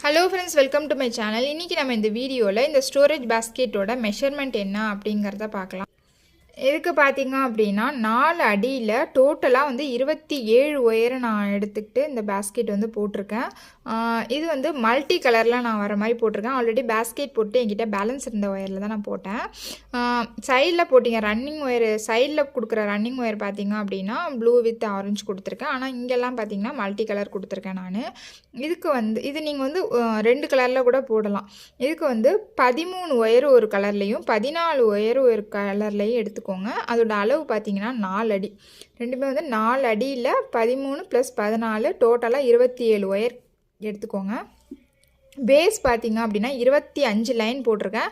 Hello friends, welcome to my channel. இன்றைக்கி நம்ம இந்த வீடியோவில் இந்த ஸ்டோரேஜ் பாஸ்கெட்டோட மெஷர்மெண்ட் என்ன அப்படிங்கிறத பார்க்கலாம். இதுக்கு பார்த்தீங்க அப்படின்னா 4 அடியில் டோட்டலாக வந்து 27 ஒயரை நான் எடுத்துக்கிட்டு இந்த பேஸ்கெட் வந்து போட்டிருக்கேன். இது வந்து மல்டி கலரில் நான் வர மாதிரி போட்டிருக்கேன். ஆல்ரெடி பேஸ்கெட் போட்டு என்கிட்ட பேலன்ஸ் இருந்த ஒயரில் தான் நான் போட்டேன். சைடில் போட்டிங்க ரன்னிங் ஒயர், சைடில் கொடுக்குற ரன்னிங் ஒயர் பார்த்தீங்க அப்படின்னா ப்ளூ வித் ஆரஞ்சு கொடுத்துருக்கேன். ஆனால் இங்கெல்லாம் பார்த்தீங்கன்னா மல்டி கலர் கொடுத்துருக்கேன் நான். இதுக்கு வந்து இது நீங்கள் வந்து 2 கலரில் கூட போடலாம். இதுக்கு வந்து 13 ஒயர் ஒரு கலர்லேயும் 14 ஒயர் ஒரு கலர்லேயும் எடுத்துக்கோங்க. அதோட அளவு பார்த்தீங்கன்னா 4 அடி. ரெண்டுமே வந்து 4 அடியில் 13 + 14 டோட்டலாக 27 ஒயர் எடுத்துக்கோங்க. பேஸ் பார்த்தீங்க அப்படின்னா 25 லைன் போட்டிருக்கேன்.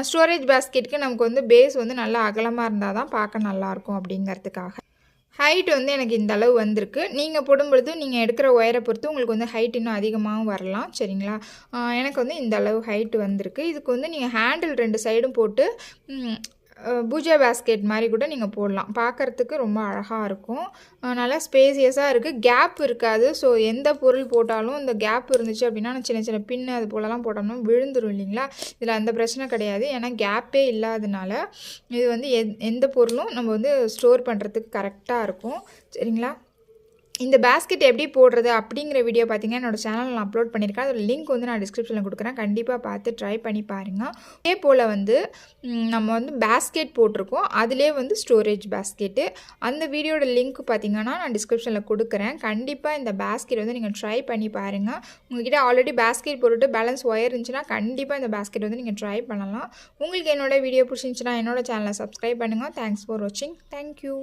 ஸ்டோரேஜ் பேஸ்கெட்டுக்கு நமக்கு வந்து பேஸ் வந்து நல்லா அகலமாக இருந்தால் தான் பார்க்க நல்லாயிருக்கும் அப்படிங்கிறதுக்காக. ஹைட் வந்து எனக்கு இந்த அளவு வந்திருக்கு. நீங்கள் போடும்பொழுது நீங்கள் எடுக்கிற ஒயரை பொறுத்து உங்களுக்கு வந்து ஹைட் இன்னும் அதிகமாகவும் வரலாம். சரிங்களா? எனக்கு வந்து இந்த அளவு ஹைட் வந்திருக்கு. இதுக்கு வந்து நீங்கள் ஹேண்டில் 2 சைடும் போட்டு பூஜா பேஸ்கெட் மாதிரி கூட நீங்கள் போடலாம். பார்க்குறதுக்கு ரொம்ப அழகாக இருக்கும். நல்லா ஸ்பேசியஸாக இருக்குது, கேப் இருக்காது. ஸோ எந்த பொருள் போட்டாலும் இந்த கேப் இருந்துச்சு அப்படின்னா சின்ன சின்ன பின்னு அது போலலாம் போட்டோம்னா விழுந்துடும் இல்லைங்களா? இதில் அந்த பிரச்சனை கிடையாது. ஏன்னா கேப்பே இல்லாதனால இது வந்து எந்த பொருளும் நம்ம வந்து ஸ்டோர் பண்ணுறதுக்கு கரெக்டாக இருக்கும். சரிங்களா? இந்த பேஸ்கெட் எப்படி போடுறது அப்படிங்கிற வீடியோ பார்த்தீங்கன்னா என்னோடய சேனலில் நான் அப்லோட் பண்ணியிருக்கேன். அதோட லிங்க் வந்து நான் டிஸ்கிரிப்ஷனில் கொடுக்குறேன். கண்டிப்பாக பார்த்து ட்ரை பண்ணி பாருங்கள். அதே போல் வந்து நம்ம வந்து பேஸ்கெட் போட்டிருக்கோம், அதிலே வந்து ஸ்டோரேஜ் பேஸ்கெட்டு. அந்த வீடியோட லிங்க் பார்த்தீங்கன்னா நான் டிஸ்கிரிப்ஷனில் கொடுக்குறேன். கண்டிப்பாக இந்த பேஸ்கெட் வந்து நீங்கள் ட்ரை பண்ணி பாருங்கள். உங்கள்கிட்ட ஆல்ரெடி பேஸ்கெட் போட்டுட்டு பேலன்ஸ் ஒயர் இருந்துச்சுன்னா கண்டிப்பாக இந்த பேஸ்கெட் வந்து நீங்கள் ட்ரை பண்ணலாம். உங்களுக்கு என்னோடய வீடியோ பிடிச்சிருந்துச்சுன்னா என்னோடய சேனலை சப்ஸ்கிரைப் பண்ணுங்கள். தேங்க்ஸ் ஃபார் வாட்சிங். தேங்க்யூ.